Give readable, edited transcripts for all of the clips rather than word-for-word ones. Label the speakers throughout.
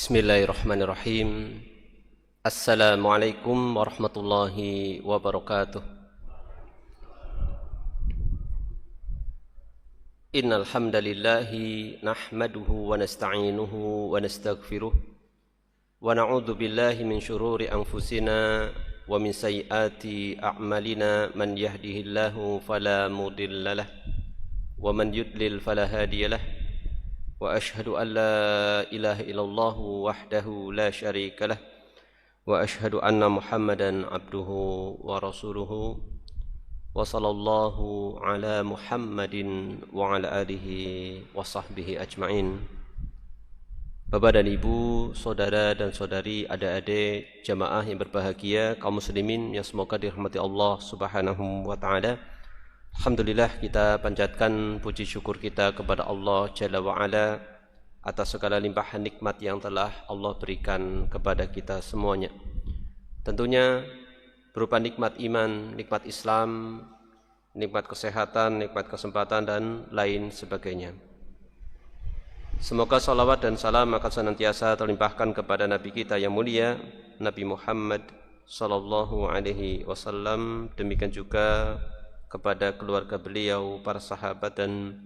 Speaker 1: Bismillahirrahmanirrahim. Assalamualaikum warahmatullahi wabarakatuh. Innal hamdalillahi nahmaduhu wa nasta'inuhu wa nastaghfiruh wa na'udzu billahi min shururi anfusina wa min sayyiati a'malina. Man yahdihillahu fala mudilla lahu wa man yudlil fala hadiya lahu. Wa ashhadu an la ilaha illallah wahdahu la syarika lah wa ashhadu anna Muhammadan abduhu wa rasuluhu wa sallallahu ala Muhammadin wa ala alihi wa sahbihi ajma'in. Bapak dan Ibu, saudara dan saudari, adik-adik jamaah yang berbahagia, kaum muslimin yang semoga dirahmati Allah Subhanahu wa taala. Alhamdulillah, kita panjatkan puji syukur kita kepada Allah Jalla wa'ala atas segala limpahan nikmat yang telah Allah berikan kepada kita semuanya. Tentunya berupa nikmat iman, nikmat Islam, nikmat kesehatan, nikmat kesempatan, dan lain sebagainya. Semoga salawat dan salam akan senantiasa terlimpahkan kepada Nabi kita yang mulia, Nabi Muhammad sallallahu alaihi wasallam. Demikian juga kepada keluarga beliau, para sahabat, dan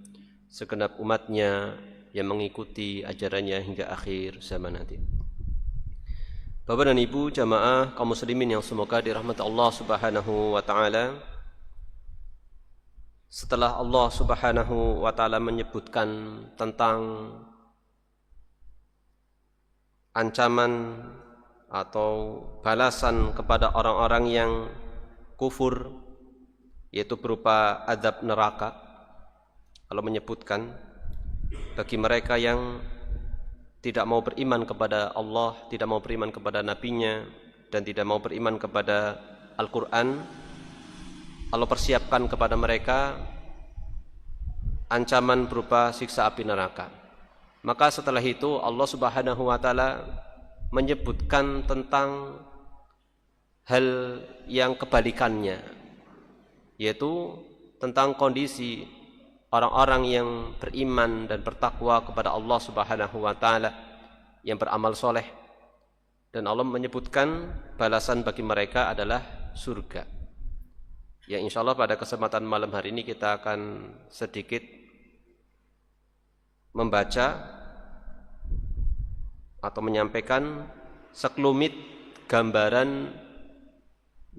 Speaker 1: segenap umatnya yang mengikuti ajarannya hingga akhir zaman nanti. Bapak dan Ibu jamaah kaum muslimin yang semoga dirahmati Allah Subhanahu wa taala. Setelah Allah Subhanahu wa taala menyebutkan tentang ancaman atau balasan kepada orang-orang yang kufur, yaitu berupa azab neraka, Allah menyebutkan bagi mereka yang tidak mau beriman kepada Allah, tidak mau beriman kepada nabinya, dan tidak mau beriman kepada Al-Quran, Allah persiapkan kepada mereka ancaman berupa siksa api neraka. Maka setelah itu Allah Subhanahu wa taala menyebutkan tentang hal yang kebalikannya, yaitu tentang kondisi orang-orang yang beriman dan bertakwa kepada Allah Subhanahu wa taala, yang beramal soleh, dan Allah menyebutkan balasan bagi mereka adalah surga. Ya, insyaallah pada kesempatan malam hari ini kita akan sedikit membaca atau menyampaikan sekelumit gambaran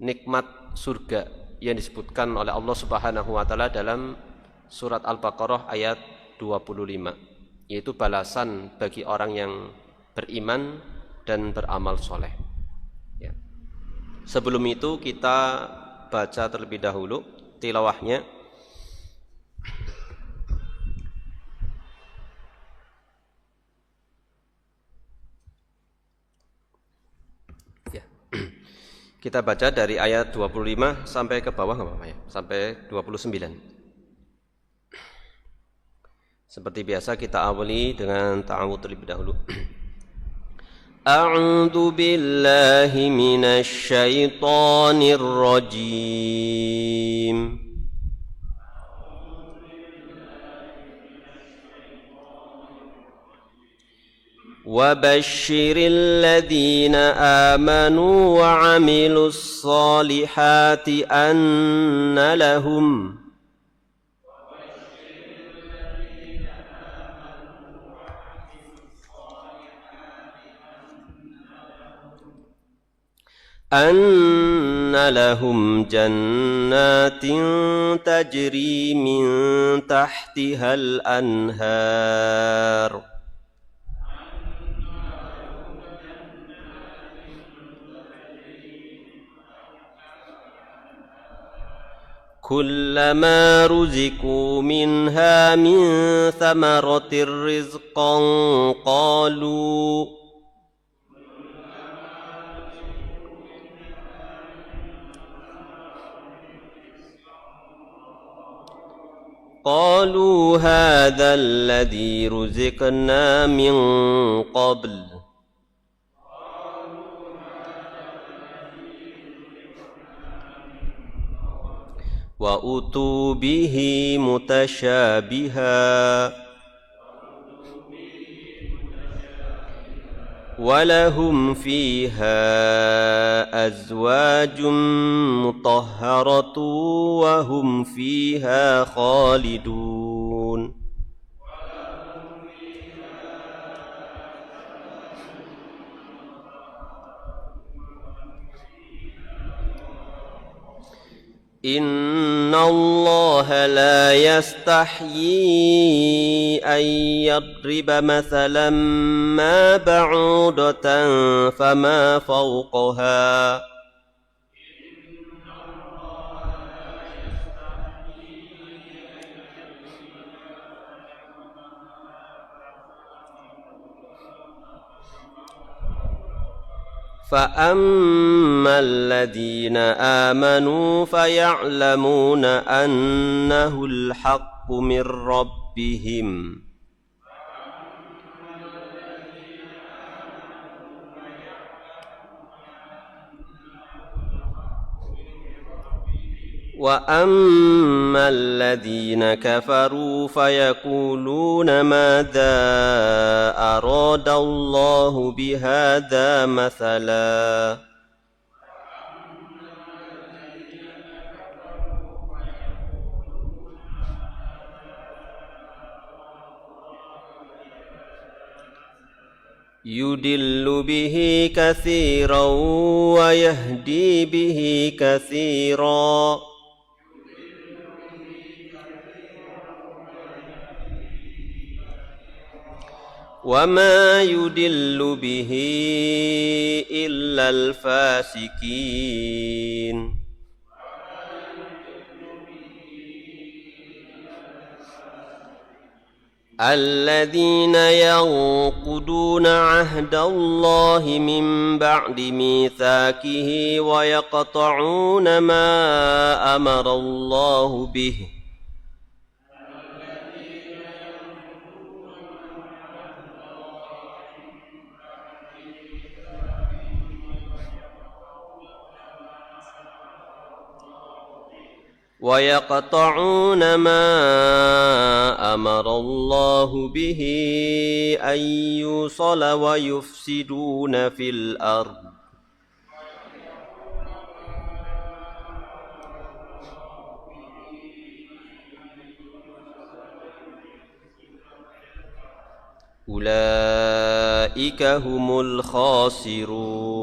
Speaker 1: nikmat surga yang disebutkan oleh Allah Subhanahu wa taala dalam surat Al-Baqarah ayat 25, yaitu balasan bagi orang yang beriman dan beramal soleh. Ya. Sebelum itu kita baca terlebih dahulu tilawahnya. Kita baca dari ayat 25 sampai ke bawah, enggak apa-apa ya, sampai 29. Seperti biasa kita awali dengan ta'awudz terlebih dahulu. A'udzu billahi minasy syaithanir rajim. وَبَشِّرِ الَّذِينَ آمَنُوا وَعَمِلُوا الصَّالِحَاتِ أَنَّ لَهُمْ جَنَّاتٍ تَجْرِي مِنْ تَحْتِهَا الْأَنْهَارُ كلما رزقوا منها من ثمرة رزقا قالوا هذا الذي رزقنا من قبل وأتوا به متشابها ولهم فيها أزواج مطهرة وهم فيها خالدون إن الله لا يستحيي أن يضرب مثلا ما بعوضة فما فوقها فأما الذين آمنوا فيعلمون أنه الحق من ربهم وأما الذين كفروا فيقولون ماذا أراد الله بهذا مثلا يدل به كثيرا ويهدي به كثيرا وما يدل به إلا الفاسقين الذين ينقضون عهد الله من بعد ميثاقه ويقطعون ما أمر الله به ويقطعون ما أمر الله به أن يوصل ويفسدون في الأرض أولئك هم الخاسرون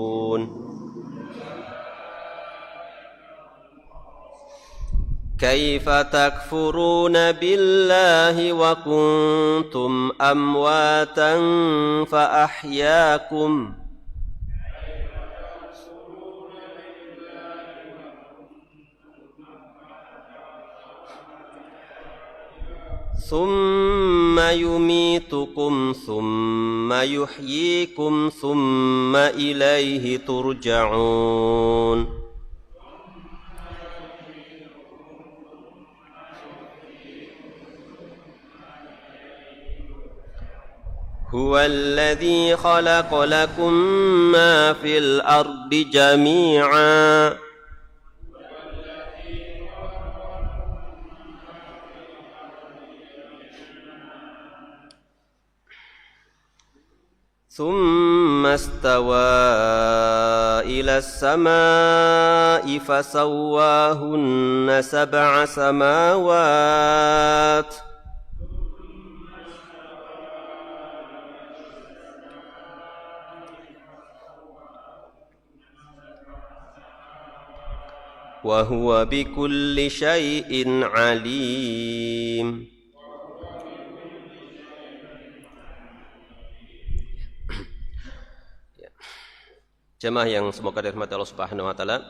Speaker 1: كيف تكفرون بالله وكنتم أمواتا فأحياكم ثم يميتكم ثم يحييكم ثم إليه ترجعون هو الذي خلق لكم ما في الأرض جميعا ثم استوى إلى السماء فسواهن سبع سماوات وهو بكل شيء عليم. Jemaah yang semoga dirahmati Allah Subhanahu wa taala,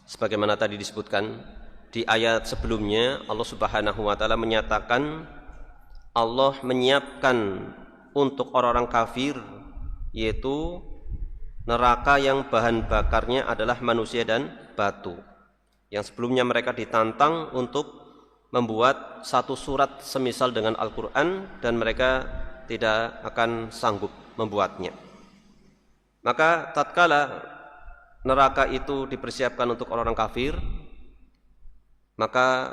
Speaker 1: sebagaimana tadi disebutkan di ayat sebelumnya, Allah Subhanahu wa taala menyatakan Allah menyiapkan untuk orang-orang kafir yaitu neraka yang bahan bakarnya adalah manusia dan batu. Yang sebelumnya mereka ditantang untuk membuat satu surat semisal dengan Al-Quran dan mereka tidak akan sanggup membuatnya. Maka tatkala neraka itu dipersiapkan untuk orang-orang kafir, maka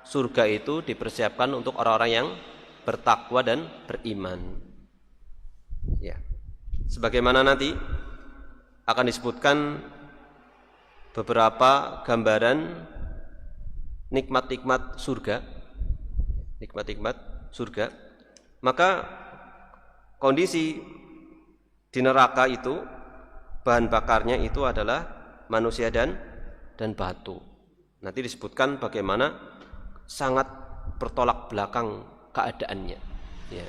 Speaker 1: surga itu dipersiapkan untuk orang-orang yang bertakwa dan beriman. Ya. sebagaimana nanti akan disebutkan beberapa gambaran nikmat-nikmat surga, maka kondisi di neraka itu bahan bakarnya itu adalah manusia dan batu. Nanti disebutkan bagaimana sangat bertolak belakang keadaannya. Ya.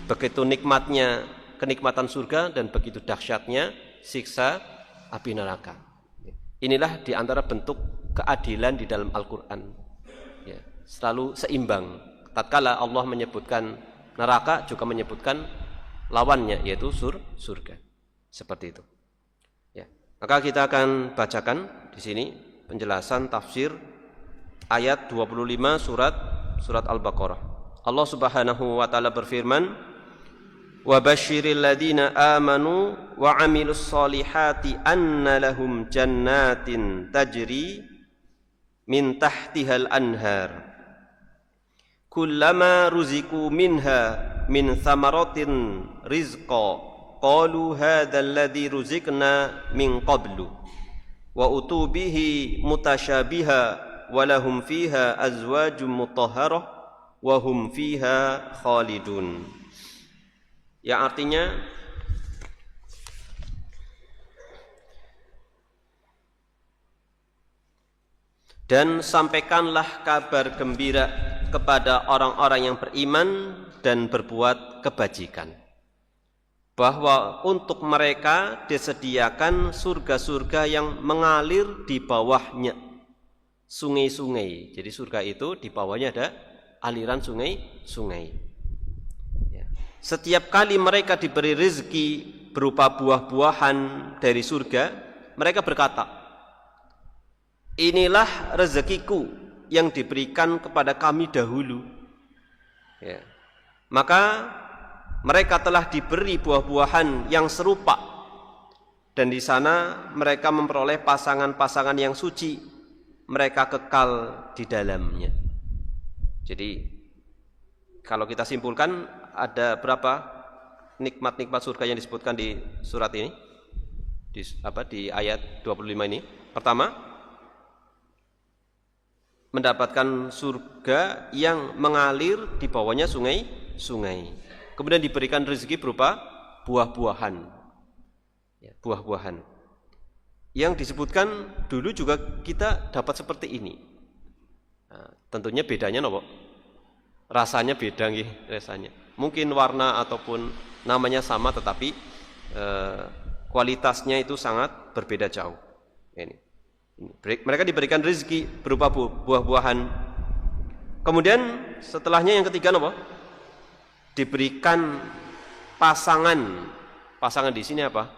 Speaker 1: Begitu nikmatnya kenikmatan surga dan begitu dahsyatnya siksa api neraka. Inilah di antara bentuk keadilan di dalam Al-Quran. Ya. Selalu seimbang. Tatkala Allah menyebutkan neraka juga menyebutkan lawannya yaitu surga. Seperti itu. Ya. Maka kita akan bacakan di sini penjelasan tafsir ayat 25 surat Al-Baqarah. Allah Subhanahu wa taala berfirman, "Wa basyiril ladzina amanu wa 'amilus solihati anna lahum jannatin tajri min tahtihal anhar. Kullama ruziku minha min thamaratin rizqa qalu hadzal ladzi ruzikna min qablu wa utubihi mutasyabiha wa lahum fiha azwajum mutahharah wa hum fiha khalidun." Yang artinya dan sampaikanlah kabar gembira kepada orang-orang yang beriman dan berbuat kebajikan, bahwa untuk mereka disediakan surga-surga yang mengalir di bawahnya sungai-sungai. Jadi surga itu di bawahnya ada aliran sungai-sungai. Setiap kali mereka diberi rezeki berupa buah-buahan dari surga, mereka berkata, "Inilah rezekiku yang diberikan kepada kami dahulu." Ya. Maka mereka telah diberi buah-buahan yang serupa, dan di sana mereka memperoleh pasangan-pasangan yang suci, mereka kekal di dalamnya. Jadi kalau kita simpulkan, ada berapa nikmat-nikmat surga yang disebutkan di surat ini, di ayat 25 ini? Pertama, mendapatkan surga yang mengalir di bawahnya sungai-sungai. Kemudian diberikan rezeki berupa buah-buahan. Ya, buah-buahan. Yang disebutkan dulu juga kita dapat seperti ini. Nah, tentunya bedanya nopo? Rasanya beda nggih, rasanya. Mungkin warna ataupun namanya sama, tetapi kualitasnya itu sangat berbeda jauh. Ini. Mereka diberikan rezeki berupa buah-buahan. Kemudian setelahnya yang ketiga apa? Diberikan pasangan. Pasangan di sini apa?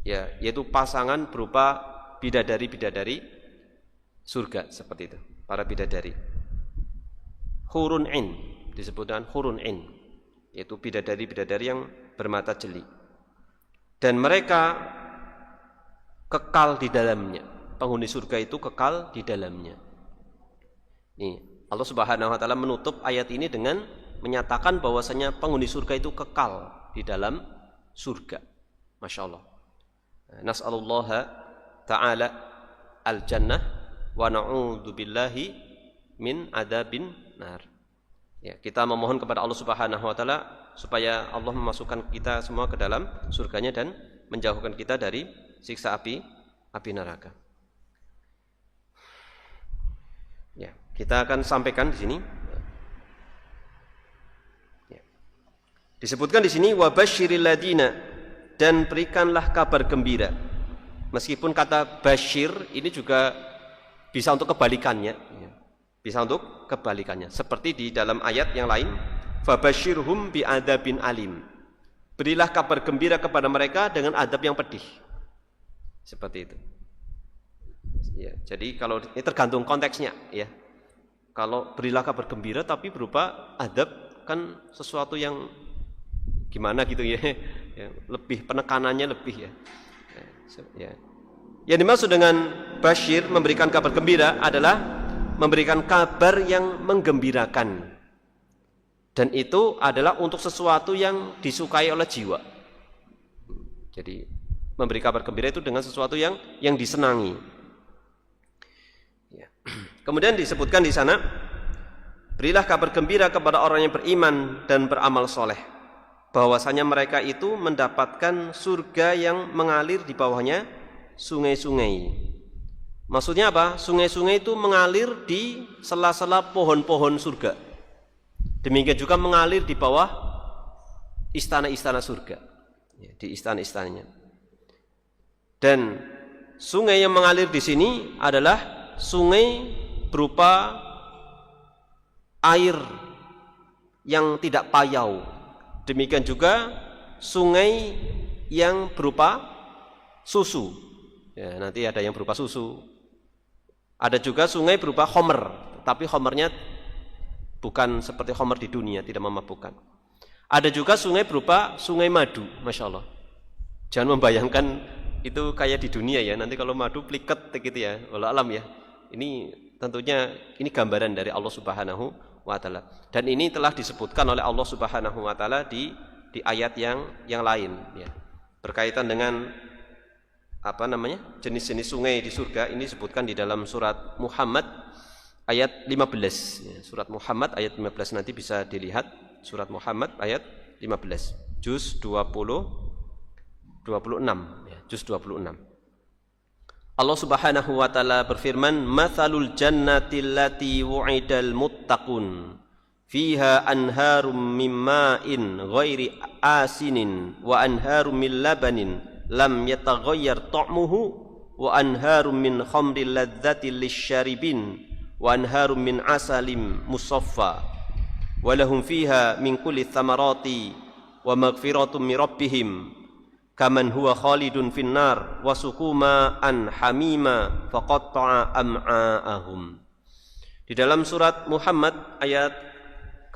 Speaker 1: Ya, yaitu pasangan berupa bidadari-bidadari surga seperti itu. Para bidadari. Hurun 'ain. Disebut dengan hurun 'ain, yaitu bidadari-bidadari yang bermata jeli, dan mereka kekal di dalamnya. Penghuni surga itu kekal di dalamnya. Nih, Allah Subhanahu wa taala menutup ayat ini dengan menyatakan bahwasanya penghuni surga itu kekal di dalam surga. Masya Allah. Nas'alullaha ta'ala al-jannah wa na'udzu billahi min adzabin nar. Ya, kita memohon kepada Allah Subhanahu wa taala supaya Allah memasukkan kita semua ke dalam surganya dan menjauhkan kita dari siksa api neraka. Ya, kita akan sampaikan di sini. Ya. Disebutkan di sini wa basyiril ladina, dan berikanlah kabar gembira. Meskipun kata basyir ini juga bisa untuk kebalikannya, ya. Bisa untuk kebalikannya. Seperti di dalam ayat yang lain, fabasyirhum bi'adzabin alim. Berilah kabar gembira kepada mereka dengan adab yang pedih. Seperti itu. Ya, jadi kalau ini tergantung konteksnya, ya. Kalau berilah kabar gembira tapi berupa adab, kan sesuatu yang gimana gitu ya. Ya, lebih penekanannya lebih ya. Ya. Yang dimaksud dengan basyir, memberikan kabar gembira, adalah memberikan kabar yang menggembirakan, dan itu adalah untuk sesuatu yang disukai oleh jiwa. Jadi memberi kabar gembira itu dengan sesuatu yang disenangi. Ya. Kemudian disebutkan di sana, berilah kabar gembira kepada orang yang beriman dan beramal soleh, bahwasanya mereka itu mendapatkan surga yang mengalir di bawahnya sungai-sungai. Maksudnya apa? Sungai-sungai itu mengalir di sela-sela pohon-pohon surga. Demikian juga mengalir di bawah istana-istana surga, di istana-istananya. Dan sungai yang mengalir di sini adalah sungai berupa air yang tidak payau. Demikian juga sungai yang berupa susu. Ya, nanti ada yang berupa susu. Ada juga sungai berupa khomer, tapi khomernya bukan seperti khomer di dunia, tidak memabukkan. Ada juga sungai berupa sungai madu, Masya Allah. Jangan membayangkan itu kayak di dunia ya, nanti kalau madu pliket gitu ya, wallahu alam ya. Ini tentunya ini gambaran dari Allah Subhanahu wa Ta'ala. Dan ini telah disebutkan oleh Allah Subhanahu wa Ta'ala di ayat yang lain ya. Berkaitan dengan jenis-jenis sungai di surga, ini disebutkan di dalam surat Muhammad ayat 15 ya. Surat Muhammad ayat 15 nanti bisa dilihat, surat Muhammad ayat 15 juz 26 ya, juz 26. Allah Subhanahu wa Ta'ala berfirman, "Matsalul jannati allati wu'idal muttaqun fiha anharum mim ma'in ghairi asinin wa anharum min labanin lam yataghayyar ta'muhu wa anharum min khamril ladzatil lisyaribin wa anharum min asalim musaffa wa lahum fiha min kulli thamarati wa maghfiratun min rabbihim kaman huwa khalidun finnar wa suquma an hamima faqatta'a am'a'ahum." Di dalam surat Muhammad ayat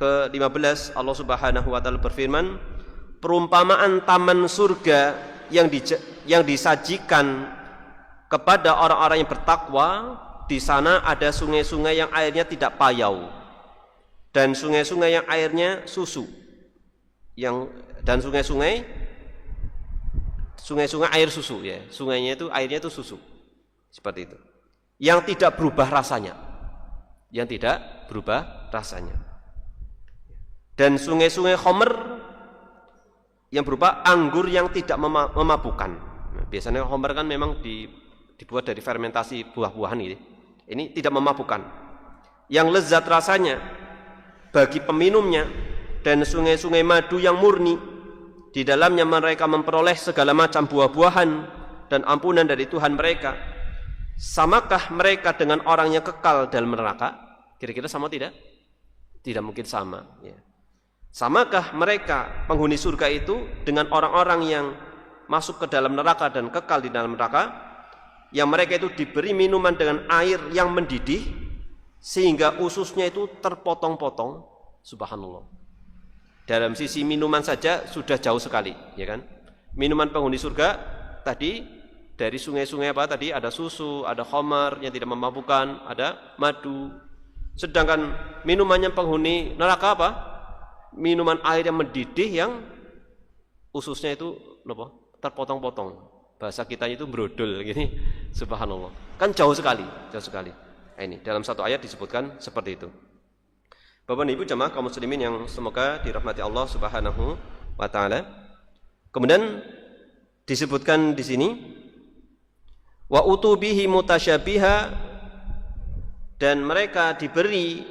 Speaker 1: ke-15 Allah Subhanahu wa Ta'ala berfirman, perumpamaan taman surga yang disajikan kepada orang-orang yang bertakwa, di sana ada sungai-sungai yang airnya tidak payau dan sungai-sungai yang airnya susu, dan sungai-sungai air susu ya, sungainya itu airnya itu susu, seperti itu, yang tidak berubah rasanya, dan sungai-sungai khomer yang berupa anggur yang tidak memabukkan. Nah, biasanya khomer kan memang dibuat dari fermentasi buah-buahan ini. Ini tidak memabukkan, yang lezat rasanya bagi peminumnya, dan sungai-sungai madu yang murni, di dalamnya mereka memperoleh segala macam buah-buahan dan ampunan dari Tuhan mereka. Samakah mereka dengan orang yang kekal dalam neraka? Kira-kira sama tidak? Tidak mungkin sama ya. Samakah mereka penghuni surga itu dengan orang-orang yang masuk ke dalam neraka dan kekal di dalam neraka, yang mereka itu diberi minuman dengan air yang mendidih sehingga ususnya itu terpotong-potong. Subhanallah. Dalam sisi minuman saja sudah jauh sekali, ya kan? Minuman penghuni surga tadi dari sungai-sungai apa tadi? Ada susu, ada khamar yang tidak memabukkan, ada madu. Sedangkan minumannya penghuni neraka apa? Minuman air yang mendidih yang ususnya itu terpotong-potong. Bahasa kitanya itu brodol gini. Subhanallah. Kan jauh sekali. Ini dalam satu ayat disebutkan seperti itu. Bapak dan Ibu jamaah kaum muslimin yang semoga dirahmati Allah Subhanahu wa Ta'ala. Kemudian disebutkan di sini wa utubihi mutasyabiha, dan mereka diberi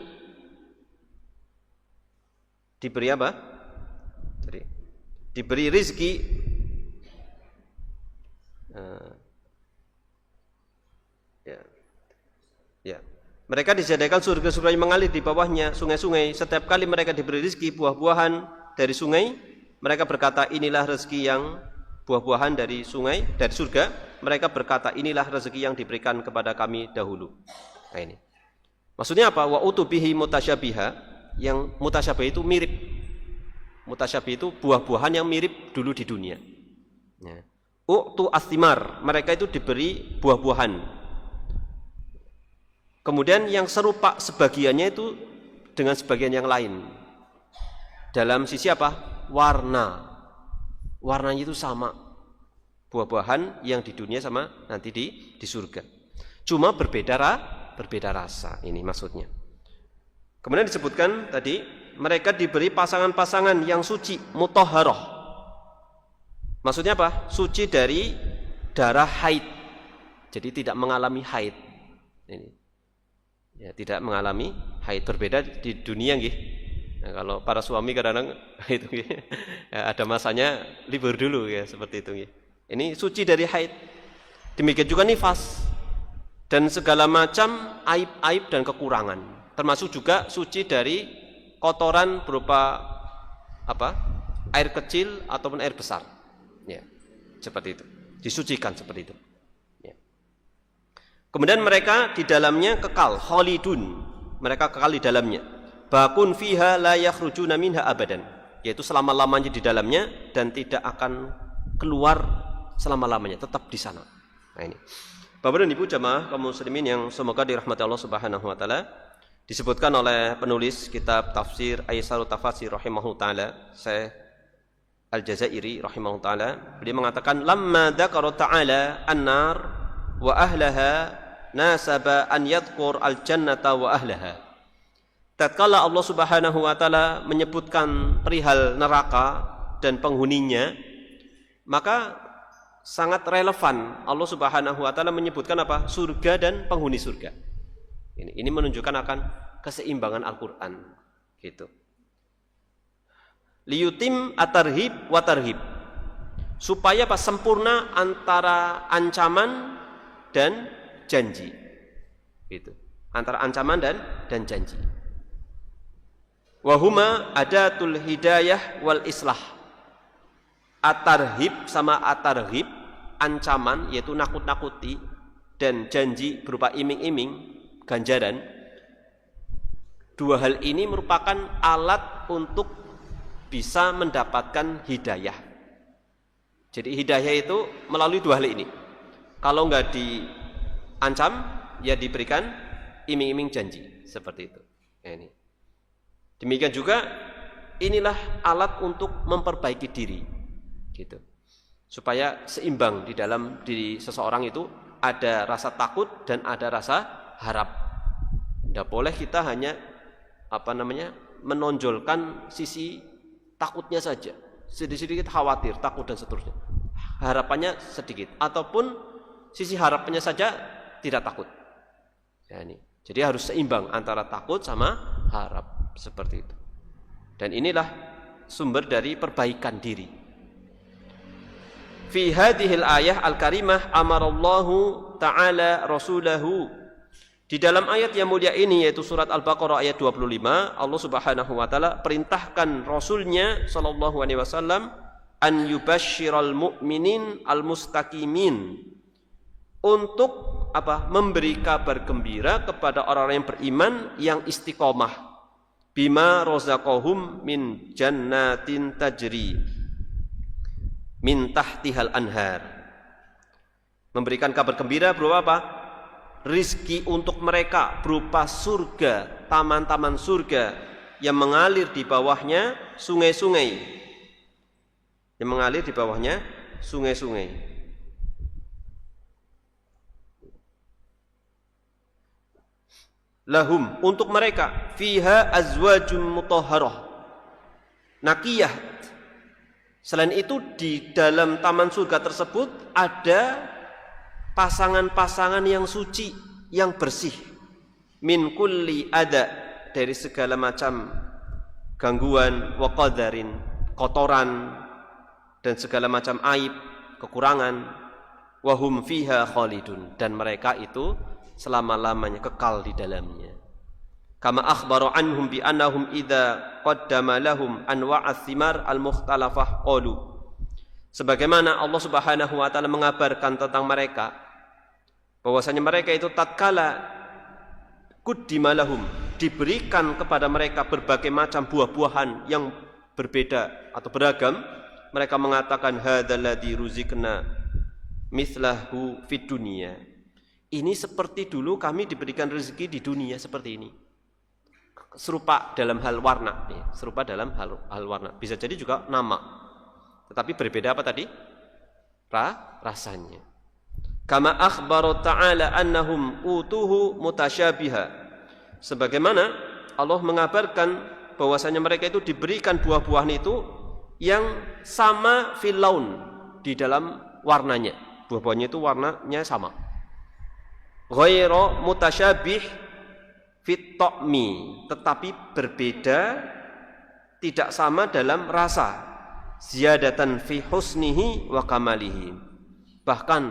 Speaker 1: apa? Diberi rizki Mereka disediakan surga-surga yang mengalir di bawahnya sungai-sungai. Setiap kali mereka diberi rezeki buah-buahan dari sungai, mereka berkata, inilah rezeki yang buah-buahan dari sungai, dari surga. Mereka berkata, inilah rezeki yang diberikan kepada kami dahulu. Nah ini. Maksudnya apa? Wa utubihi mutasyabiha, yang mutasyabih itu mirip. Mutasyabih itu buah-buahan yang mirip dulu di dunia. U'tu astimar, mereka itu diberi buah-buahan. Kemudian yang serupa sebagiannya itu dengan sebagian yang lain. Dalam sisi apa? Warna. Warnanya itu sama. buah-buahan yang di dunia sama nanti di surga. Cuma berbeda rasa, ini maksudnya. Kemudian disebutkan tadi, mereka diberi pasangan-pasangan yang suci, mutahharah. Maksudnya apa? Suci dari darah haid. Jadi tidak mengalami haid. Ini. Ya, tidak mengalami haid. Berbeda di dunia nggih. Nah, kalau para suami kadang-kadang itu ya, ada masanya libur dulu ya seperti itu nggih. Ini suci dari haid. Demikian juga nifas dan segala macam aib-aib dan kekurangan. Termasuk juga suci dari kotoran berupa air kecil ataupun air besar. Ya, seperti itu. Disucikan seperti itu. Ya. Kemudian mereka di dalamnya kekal, khalidun. Mereka kekal di dalamnya. Bakun fiha la yakhrujuna minha abadan. Yaitu selama-lamanya di dalamnya dan tidak akan keluar selama-lamanya, tetap di sana. Nah ini. Bapak dan Ibu jamaah kaum muslimin yang semoga dirahmati Allah Subhanahu wa taala, disebutkan oleh penulis kitab tafsir Aisarut Tafasir rahimahullah taala, Syekh Al-Jazairi rahimahullah taala, beliau mengatakan lamma dzakara ta'ala an-nar wa ahlaha nasaba an yadhkur al-jannata wa ahlaha. Tatkala Allah Subhanahu wa taala menyebutkan perihal neraka dan penghuninya, maka sangat relevan Allah Subhanahu wa taala menyebutkan apa? Surga dan penghuni surga. Ini menunjukkan akan keseimbangan Al-Qur'an gitu. Liyutim atarhib wa tarhib. Supaya apa? Sempurna antara ancaman dan janji. Gitu. Antara ancaman dan janji. Wa huma adatul hidayah wal islah. Atarhib sama atarhib, ancaman yaitu nakut-nakuti dan janji berupa iming-iming, ganjaran. Dua hal ini merupakan alat untuk bisa mendapatkan hidayah. Jadi hidayah itu melalui dua hal ini. Kalau enggak diancam, ya diberikan iming-iming janji, seperti itu. Ini. Demikian juga inilah alat untuk memperbaiki diri, gitu. Supaya seimbang di dalam diri seseorang itu ada rasa takut dan ada rasa harap. Tidak boleh kita hanya menonjolkan sisi takutnya saja, sedikit khawatir, takut dan seterusnya. Harapannya sedikit, ataupun sisi harapannya saja tidak takut. Ya, ini. Jadi harus seimbang antara takut sama harap. Seperti itu. Dan inilah sumber dari perbaikan diri. Fi hadhil ayah al-karimah amarallahu ta'ala rasulahu. Di dalam ayat yang mulia ini yaitu surat Al-Baqarah ayat 25, Allah Subhanahu wa taala perintahkan rasulnya sallallahu alaihi wasallam an yubashsyiral mu'minin al-mustaqimin, untuk memberi kabar gembira kepada orang-orang yang beriman yang istiqomah. Bima rozaqahum min jannatin tajri min tahtihal anhar. Memberikan kabar gembira berupa apa? Rizki untuk mereka berupa surga, taman-taman surga yang mengalir di bawahnya sungai-sungai. Yang mengalir di bawahnya sungai-sungai. Lahum, untuk mereka, fiha azwajum mutahharah, naqiyah. Selain itu di dalam taman surga tersebut ada pasangan-pasangan yang suci, yang bersih, min kulli ada, dari segala macam gangguan, wa qadarin, kotoran dan segala macam aib, kekurangan. Wa hum fiha khalidun, dan mereka itu selama-lamanya kekal di dalamnya. Kama akhbara anhum bi annahum idza qaddama lahum anwa'ats thimar al-mukhtalafah qalu. Sebagaimana Allah Subhanahu wa taala mengabarkan tentang mereka bahwasanya mereka itu tatkala qaddima lahum, diberikan kepada mereka berbagai macam buah-buahan yang berbeda atau beragam, mereka mengatakan hadzal ladzi ruzikna mithlahu fid dunya. Ini seperti dulu kami diberikan rezeki di dunia seperti ini. Serupa dalam hal warna, serupa dalam hal warna. Bisa jadi juga nama. Tetapi berbeda apa tadi? rasanya. Kama akhbara ta'ala annahum utuhu mutasyabiha. Sebagaimana Allah mengabarkan bahwasanya mereka itu diberikan buah-buahan itu yang sama fil laun, di dalam warnanya. Buah-buahnya itu warnanya sama. Ghairu mutasyabih fit ta'mi, tetapi berbeda, tidak sama dalam rasa. Ziyadatan fi husnihi wa kamalihi. Bahkan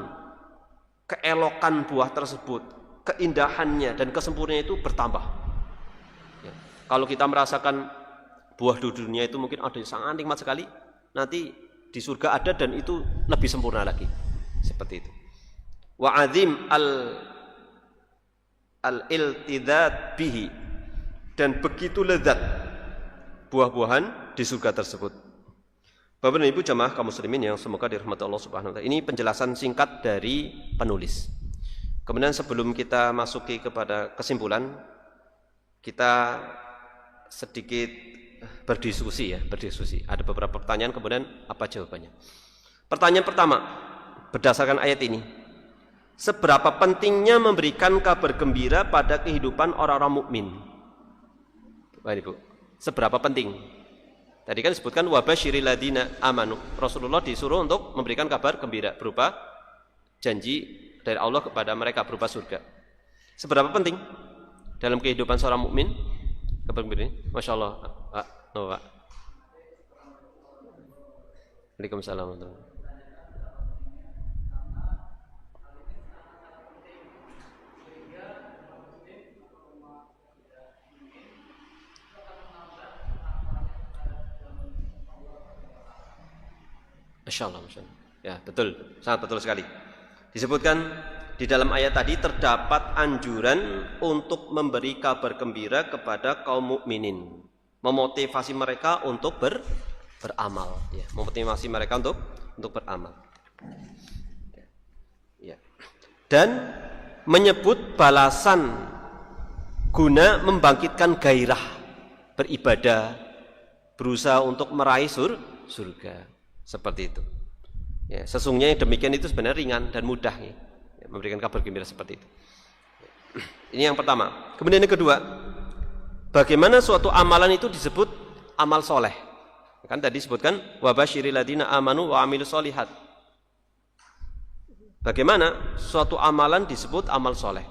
Speaker 1: keelokan buah tersebut, keindahannya dan kesempurnaannya itu bertambah. Ya. Kalau kita merasakan buah di dunia itu mungkin ada yang sangat nikmat sekali, nanti di surga ada dan itu lebih sempurna lagi. Seperti itu. Wa azim al-iltidzat bihi, dan begitu lezat buah-buahan di surga tersebut. Bapak dan Ibu jamaah kaum muslimin yang semoga dirahmati Allah Subhanahu wa taala. Ini penjelasan singkat dari penulis. Kemudian sebelum kita masuki kepada kesimpulan, kita sedikit berdiskusi. Ada beberapa pertanyaan, kemudian apa jawabannya. Pertanyaan pertama, berdasarkan ayat ini, seberapa pentingnya memberikan kabar gembira pada kehidupan orang-orang mukmin? Bapak Ibu, seberapa penting? Tadi kan disebutkan wabasyiril ladzina amanu. Rasulullah disuruh untuk memberikan kabar gembira berupa janji dari Allah kepada mereka berupa surga. Seberapa penting dalam kehidupan seorang mukmin kabar gembira ini? Masya Allah, Pak. Pak. Waalaikumsalam. Masya Allah. Ya, betul, sangat betul sekali. Disebutkan di dalam ayat tadi terdapat anjuran untuk memberi kabar gembira kepada kaum mukminin, memotivasi mereka untuk beramal, ya, memotivasi mereka untuk beramal. Ya. Dan menyebut balasan guna membangkitkan gairah beribadah, berusaha untuk meraih surga. Seperti itu. Ya, sesungguhnya yang demikian itu sebenarnya ringan dan mudah, ya, memberikan kabar gembira seperti itu. Ini yang pertama. Kemudian yang kedua, bagaimana suatu amalan itu disebut amal soleh? Kan tadi disebutkan wabasyiril ladzina amanu wa amilus solihat. Bagaimana suatu amalan disebut amal soleh?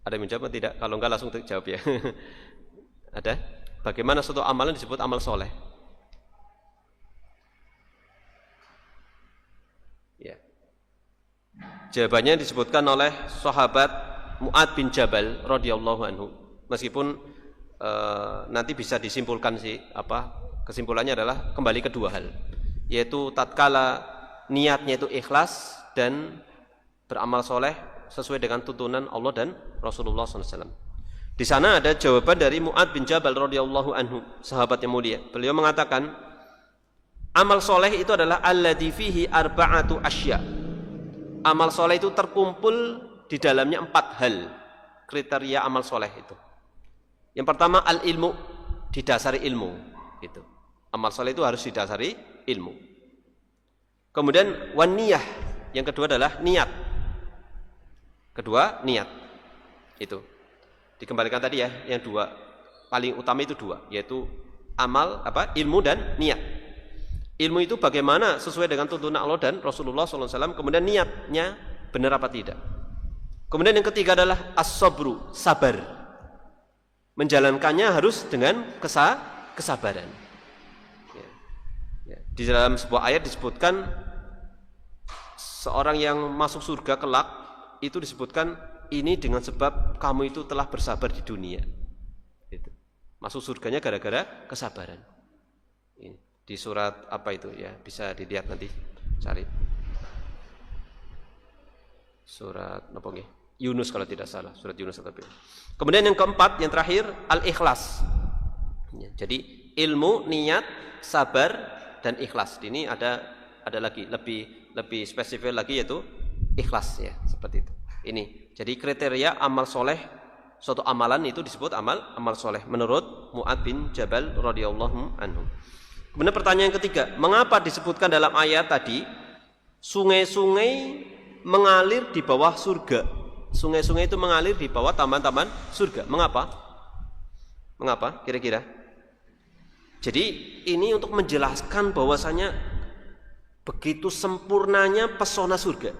Speaker 1: Ada yang menjawab atau tidak? Kalau enggak langsung jawab ya. Ada? Bagaimana suatu amalan disebut amal soleh? Jawabannya disebutkan oleh sahabat Mu'ad bin Jabal radhiyallahu anhu. Meskipun nanti bisa disimpulkan kesimpulannya adalah kembali ke dua hal, yaitu tatkala niatnya itu ikhlas dan beramal soleh sesuai dengan tuntunan Allah dan Rasulullah SAW. Di sana ada jawaban dari Mu'ad bin Jabal radhiyallahu anhu, sahabat yang mulia. Beliau mengatakan, amal soleh itu adalah alladzi fihi arba'atu asya'. Amal soleh itu terkumpul di dalamnya 4 hal kriteria amal soleh itu. Yang pertama al-ilmu, didasari ilmu. Gitu. Amal soleh itu harus didasari ilmu. Kemudian wan niyah, yang kedua adalah niat. Kedua niat. Itu dikembalikan tadi ya, yang dua paling utama itu dua, yaitu amal ilmu dan niat. Ilmu itu bagaimana sesuai dengan tuntunan Allah dan Rasulullah SAW. Kemudian niatnya benar apa tidak. Kemudian yang ketiga adalah as-sabru, sabar. Menjalankannya harus dengan kesabaran. Ya. Di dalam sebuah ayat disebutkan seorang yang masuk surga kelak itu disebutkan ini dengan sebab kamu itu telah bersabar di dunia. Itu. Masuk surganya gara-gara kesabaran. Ini. Di surat apa itu ya, bisa dilihat nanti, cari surat apa nggih? Yunus kalau tidak salah, surat Yunus atau apa. Kemudian yang keempat, yang terakhir al-ikhlas. Ya, jadi ilmu, niat, sabar dan ikhlas. Ini ada lagi lebih spesifik lagi, yaitu ikhlas ya, seperti itu. Ini. Jadi kriteria amal soleh, suatu amalan itu disebut amal soleh menurut Mu'ad bin Jabal radhiyallahu anhu. Kemudian pertanyaan yang ketiga, mengapa disebutkan dalam ayat tadi sungai-sungai mengalir di bawah surga. Sungai-sungai itu mengalir di bawah taman-taman surga. Mengapa? Mengapa kira-kira? Jadi ini untuk menjelaskan bahwasanya begitu sempurnanya pesona surga.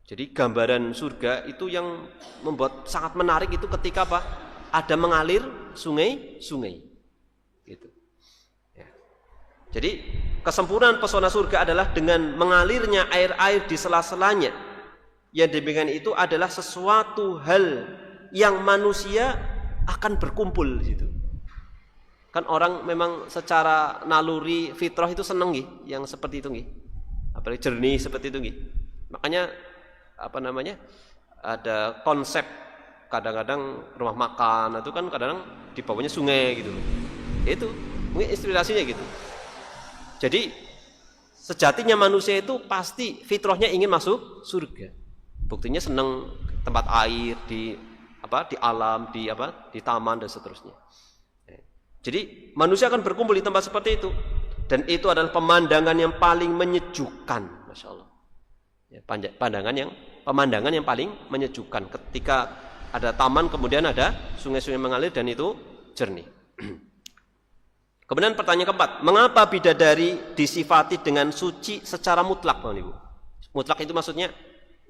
Speaker 1: Jadi gambaran surga itu yang membuat sangat menarik itu ketika apa? Ada mengalir sungai-sungai. Gitu. Ya. Jadi kesempurnaan pesona surga adalah dengan mengalirnya air-air di sela-selanya. Yang demikian itu adalah sesuatu hal yang manusia akan berkumpul di situ. Kan orang memang secara naluri fitrah itu seneng nggih, yang seperti itu nggih. Apalagi jernih seperti itu nggih. Makanya ada konsep kadang-kadang rumah makan itu kan kadang-kadang di bawahnya sungai gitu. Itu mungkin inspirasinya gitu. Jadi sejatinya manusia itu pasti fitrahnya ingin masuk surga. Buktinya senang tempat air di alam, di taman dan seterusnya. Jadi manusia akan berkumpul di tempat seperti itu, dan itu adalah pemandangan yang paling menyejukkan, masya Allah. Ya, pemandangan yang paling menyejukkan ketika ada taman kemudian ada sungai-sungai mengalir dan itu jernih. Kemudian pertanyaan keempat, mengapa bidadari disifati dengan suci secara mutlak, Bapak Ibu? Mutlak itu maksudnya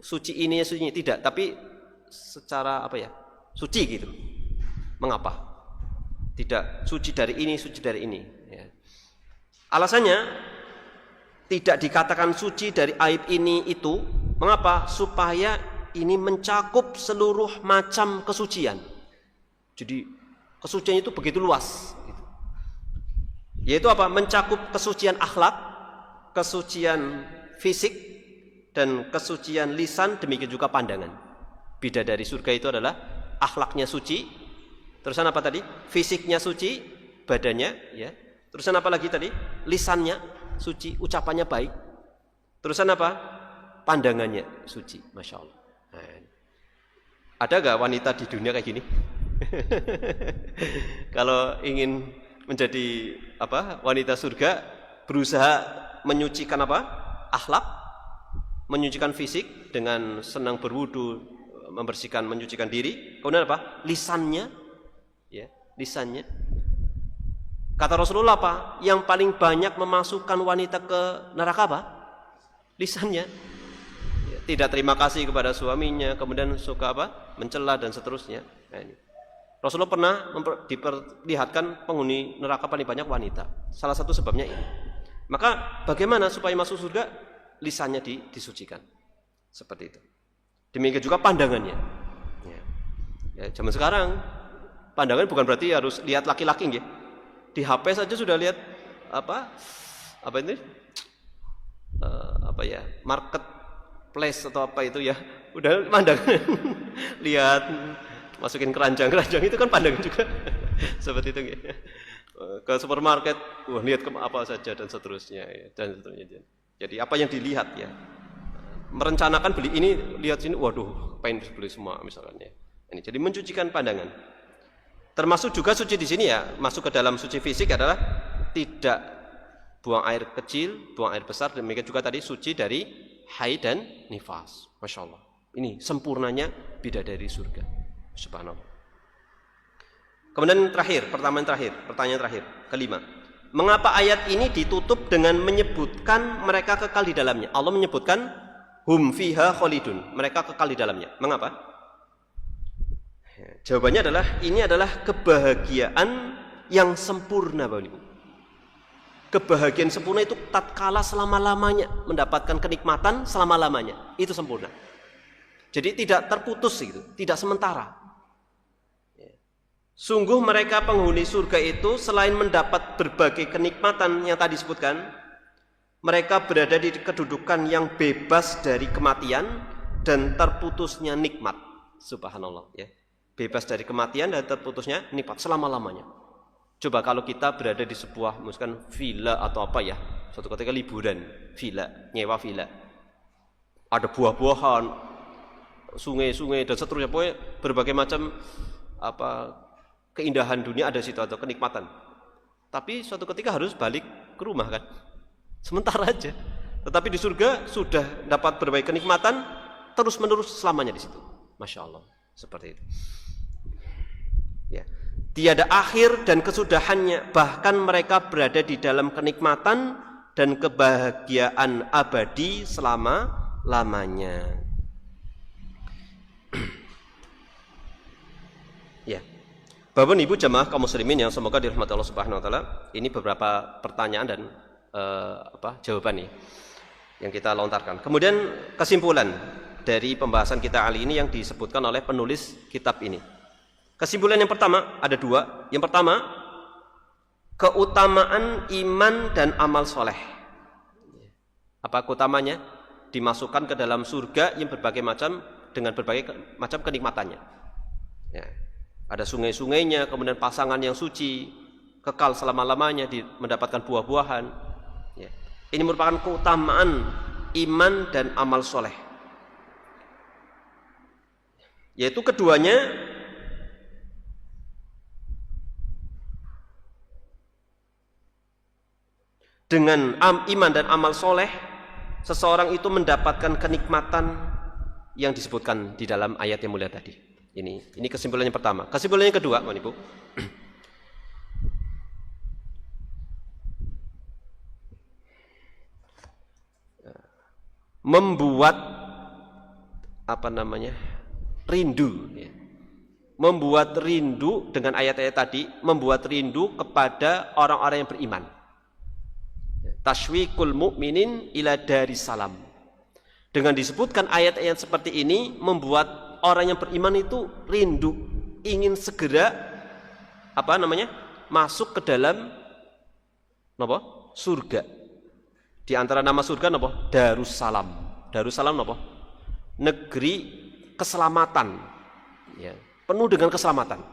Speaker 1: suci ini suci ini tidak, tapi secara suci gitu. Mengapa? Tidak suci dari ini, suci dari ini. Ya. Alasannya tidak dikatakan suci dari aib ini itu. Mengapa? Supaya ini mencakup seluruh macam kesucian. Jadi kesucian itu begitu luas. Yaitu apa? Mencakup kesucian akhlak, kesucian fisik, dan kesucian lisan, demikian juga pandangan. Bidadari surga itu adalah akhlaknya suci. Terusan apa tadi? Fisiknya suci, badannya, ya. Terusan apa lagi tadi? Lisannya suci, ucapannya baik. Terusan apa? Pandangannya suci, masya Allah. Nah, ada gak wanita di dunia kayak gini? Kalau ingin menjadi wanita surga, berusaha menyucikan akhlak, menyucikan fisik dengan senang berwudu, menyucikan diri. Kemudian lisannya, ya, lisannya. Kata Rasulullah yang paling banyak memasukkan wanita ke neraka lisannya. Ya, tidak terima kasih kepada suaminya, kemudian suka mencela dan seterusnya. Nah, ini Rasulullah pernah diperlihatkan penghuni neraka paling banyak wanita. Salah satu sebabnya ini. Maka bagaimana supaya masuk surga? Lisannya disucikan. Seperti itu. Demikian juga pandangannya. Ya, zaman sekarang pandangan bukan berarti harus lihat laki-laki nggih. Di HP saja sudah lihat marketplace atau itu ya. Udah pandangan. Lihat masukin keranjang itu kan pandangan juga. Seperti itu nggih. Ke supermarket, lihat apa saja dan seterusnya ya, dan seterusnya. Jadi apa yang dilihat ya. Merencanakan beli ini, lihat sini, waduh, pengen beli semua misalkan ya. Ini jadi mencucikan pandangan. Termasuk juga suci di sini ya, masuk ke dalam suci fisik adalah tidak buang air kecil, buang air besar, demikian juga tadi suci dari haid dan nifas. Masya Allah. Ini sempurnanya bidadari surga. Subhanallah. Kemudian pertanyaan terakhir, kelima. Mengapa ayat ini ditutup dengan menyebutkan mereka kekal di dalamnya? Allah menyebutkan hum fiha khalidun, mereka kekal di dalamnya. Mengapa? Jawabannya adalah ini adalah kebahagiaan yang sempurna, Bapak Ibu. Kebahagiaan sempurna itu tatkala selama-lamanya, mendapatkan kenikmatan selama-lamanya. Itu sempurna. Jadi tidak terputus gitu, tidak sementara. Sungguh mereka penghuni surga itu selain mendapat berbagai kenikmatan yang tadi disebutkan, mereka berada di kedudukan yang bebas dari kematian dan terputusnya nikmat. Subhanallah ya. Bebas dari kematian dan terputusnya nikmat selama-lamanya. Coba kalau kita berada di sebuah misalkan villa atau suatu ketika liburan, nyewa villa. Ada buah-buahan, sungai-sungai dan seterusnya, pokoknya berbagai macam keindahan dunia ada situ atau kenikmatan. Tapi suatu ketika harus balik ke rumah kan. Sementara aja. Tetapi di surga sudah dapat berbagai kenikmatan terus menerus selamanya di situ. Masya Allah, seperti itu. Ya. Tiada akhir dan kesudahannya, bahkan mereka berada di dalam kenikmatan dan kebahagiaan abadi selama-lamanya. Ya. Bapak Ibu jamaah kaum muslimin yang semoga dirahmati Allah Subhanahu wa taala, ini beberapa pertanyaan dan jawaban nih yang kita lontarkan. Kemudian kesimpulan dari pembahasan kita kali ini yang disebutkan oleh penulis kitab ini. Kesimpulan yang pertama ada dua. Yang pertama, keutamaan iman dan amal soleh. Apa keutamanya? Dimasukkan ke dalam surga yang berbagai macam dengan berbagai macam kenikmatannya. Ya. Ada sungai-sungainya, kemudian pasangan yang suci, kekal selama-lamanya mendapatkan buah-buahan. Ya. Ini merupakan keutamaan iman dan amal soleh. Yaitu keduanya dengan iman dan amal soleh, seseorang itu mendapatkan kenikmatan yang disebutkan di dalam ayat yang mulia tadi. Ini kesimpulan yang pertama. Kesimpulan yang kedua, Bapak Ibu, membuat rindu, ya. Membuat rindu dengan ayat-ayat tadi, membuat rindu kepada orang-orang yang beriman. Tashwiqul mu'minin ila daris salam. Dengan disebutkan ayat-ayat seperti ini, membuat orang yang beriman itu rindu, ingin segera masuk ke dalam surga. Di antara nama surga Darussalam. Darussalam negeri keselamatan. Ya, penuh dengan keselamatan.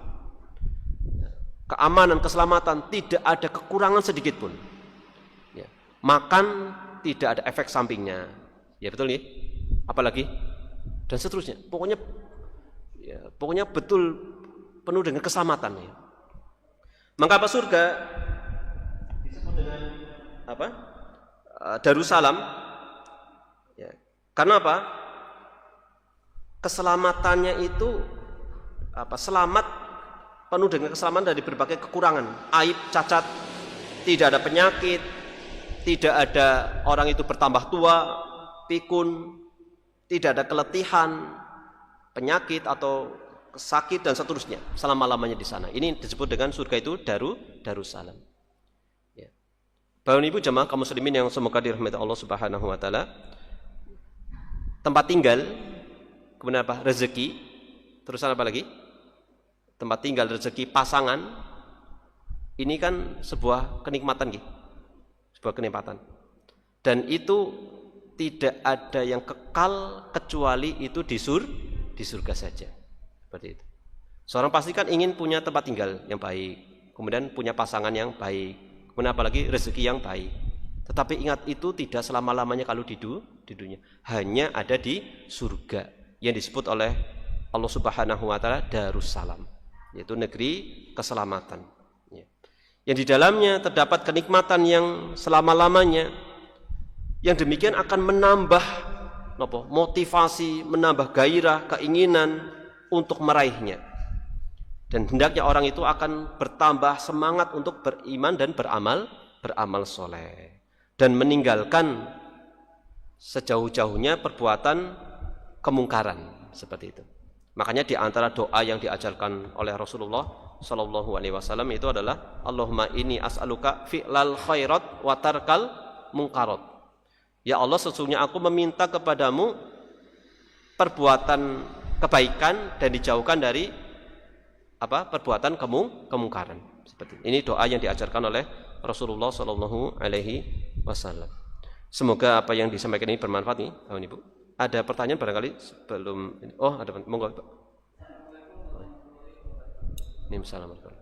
Speaker 1: Keamanan, keselamatan, tidak ada kekurangan sedikit pun. Ya, makan tidak ada efek sampingnya. Ya betul nih. Apalagi dan seterusnya. Pokoknya betul penuh dengan keselamatan. Ya. Maka surga disebut dengan Darussalam, ya. Karena keselamatannya itu selamat, penuh dengan keselamatan dari berbagai kekurangan, aib, cacat, tidak ada penyakit, tidak ada orang itu bertambah tua, pikun, tidak ada keletihan, penyakit atau sakit dan seterusnya selama-lamanya di sana. Ini disebut dengan surga itu Darussalam. Bapak Ibu jemaah kaum muslimin yang semoga dirahmati Allah Subhanahu wa taala. Tempat tinggal, kemudian rezeki, terusan apa lagi? Tempat tinggal, rezeki, pasangan. Ini kan sebuah kenikmatan gitu. Sebuah kenikmatan. Dan itu tidak ada yang kekal kecuali itu di surga saja. Seperti itu. Seorang pasti kan ingin punya tempat tinggal yang baik, kemudian punya pasangan yang baik. Kemudian apalagi rezeki yang baik. Tetapi ingat itu tidak selama-lamanya kalau di dunia. Hanya ada di surga yang disebut oleh Allah Subhanahu wa taala Darussalam, yaitu negeri keselamatan. Yang di dalamnya terdapat kenikmatan yang selama-lamanya. Yang demikian akan menambah motivasi, menambah gairah, keinginan untuk meraihnya. Dan hendaknya orang itu akan bertambah semangat untuk beriman dan beramal soleh. Dan meninggalkan sejauh-jauhnya perbuatan kemungkaran. Seperti itu. Makanya di antara doa yang diajarkan oleh Rasulullah SAW itu adalah Allahumma inni as'aluka fi'lal khairat wa tarkal munkarat. Ya Allah, sesungguhnya aku meminta kepadamu perbuatan kebaikan dan dijauhkan dari perbuatan kemungkaran. Seperti ini doa yang diajarkan oleh Rasulullah Shallallahu Alaihi Wasallam. Semoga apa yang disampaikan ini bermanfaat nih, Bapak Ibu. Ada pertanyaan barangkali sebelum ini? Oh, ada, monggo. Assalamualaikum.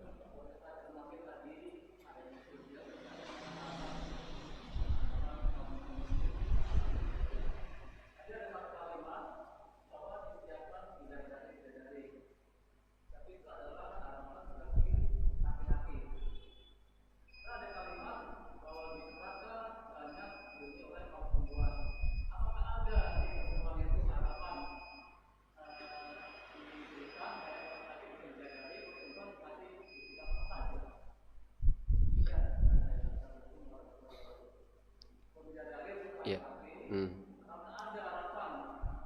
Speaker 1: Hmm.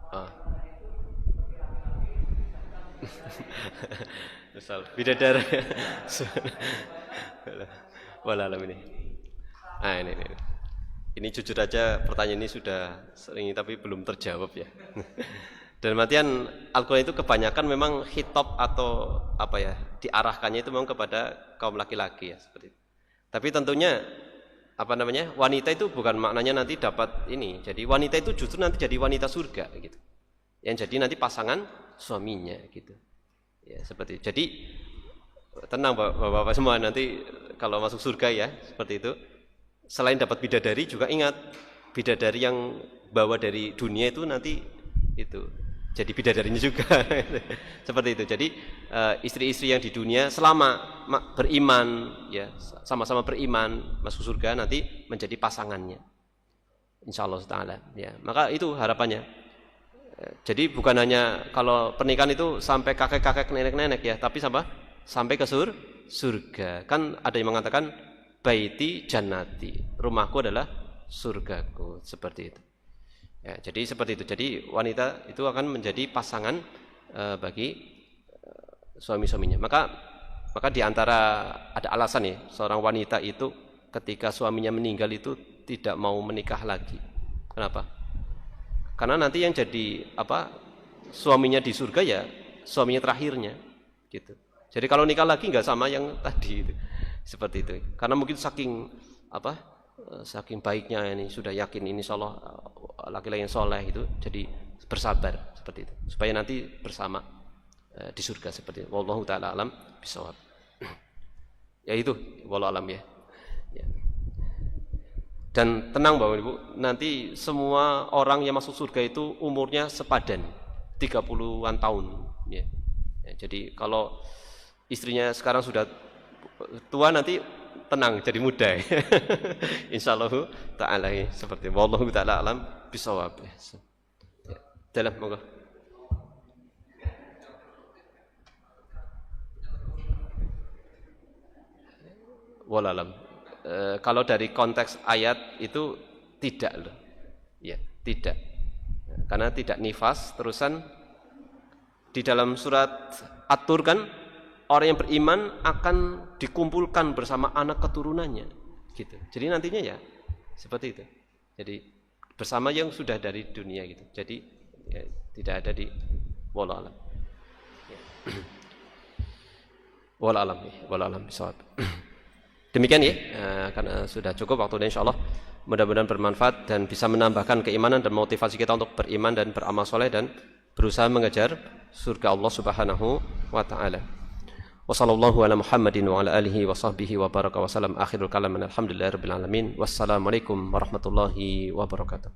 Speaker 1: Ah. Misal bidadari. Walalam ini. Ah ini. Ini jujur aja pertanyaan ini sudah sering tapi belum terjawab ya. Dan artian Al-Quran itu kebanyakan memang khitab atau apa ya, diarahkannya itu memang kepada kaum laki-laki ya seperti itu. Tapi tentunya apa namanya, wanita itu bukan maknanya nanti dapat ini. Jadi wanita itu justru nanti jadi wanita surga gitu. Yang jadi nanti pasangan suaminya gitu. Ya seperti itu. Jadi tenang Bapak-bapak semua, nanti kalau masuk surga ya seperti itu. Selain dapat bidadari juga ingat, bidadari yang bawa dari dunia itu nanti itu jadi bidadarinya juga. Seperti itu. Jadi istri-istri yang di dunia selama beriman ya, sama-sama beriman masuk surga nanti menjadi pasangannya. Insyaallah taala ya. Maka itu harapannya. Jadi bukan hanya kalau pernikahan itu sampai kakek-kakek nenek-nenek ya, tapi sampai ke surga. Kan ada yang mengatakan baiti jannati, rumahku adalah surgaku, seperti itu. Ya, jadi seperti itu. Jadi wanita itu akan menjadi pasangan bagi suami-suaminya. Maka di antara ada alasan nih, seorang wanita itu ketika suaminya meninggal itu tidak mau menikah lagi. Kenapa? Karena nanti yang jadi suaminya di surga ya suaminya terakhirnya, gitu. Jadi kalau nikah lagi nggak sama yang tadi itu. Seperti itu. Karena mungkin saking baiknya ini sudah yakin ini insyaallah laki-laki yang soleh itu, jadi bersabar seperti itu supaya nanti bersama di surga seperti itu. Wallahu taala alam bisawab. Ya itu wallahu alam ya. Dan tenang Bapak Ibu, nanti semua orang yang masuk surga itu umurnya sepadan 30-an tahun ya. Jadi kalau istrinya sekarang sudah tua nanti tenang jadi muda. Insyaallah taala seperti wallahu taala alam bisawab. Ya. Dalam monggo. Wallahualam. Kalau dari konteks ayat itu tidak loh. Ya, tidak. Karena tidak nifas, terusan di dalam surat At-Tur kan orang yang beriman akan dikumpulkan bersama anak keturunannya gitu. Jadi nantinya ya seperti itu. Jadi bersama yang sudah dari dunia gitu. Jadi ya, tidak ada di wallahu alam. Ya. Wallahu alam bisawab. Demikian ya, karena sudah cukup waktunya insyaallah. Mudah-mudahan bermanfaat dan bisa menambahkan keimanan dan motivasi kita untuk beriman dan beramal soleh dan berusaha mengejar surga Allah Subhanahu wa taala. Wa sallallahu ala Muhammadin wa ala alihi wa sahbihi wa baraka wa salam. Akhirul kalam alhamdulillahirabbil alamin. Wassalamualaikum warahmatullahi wabarakatuh.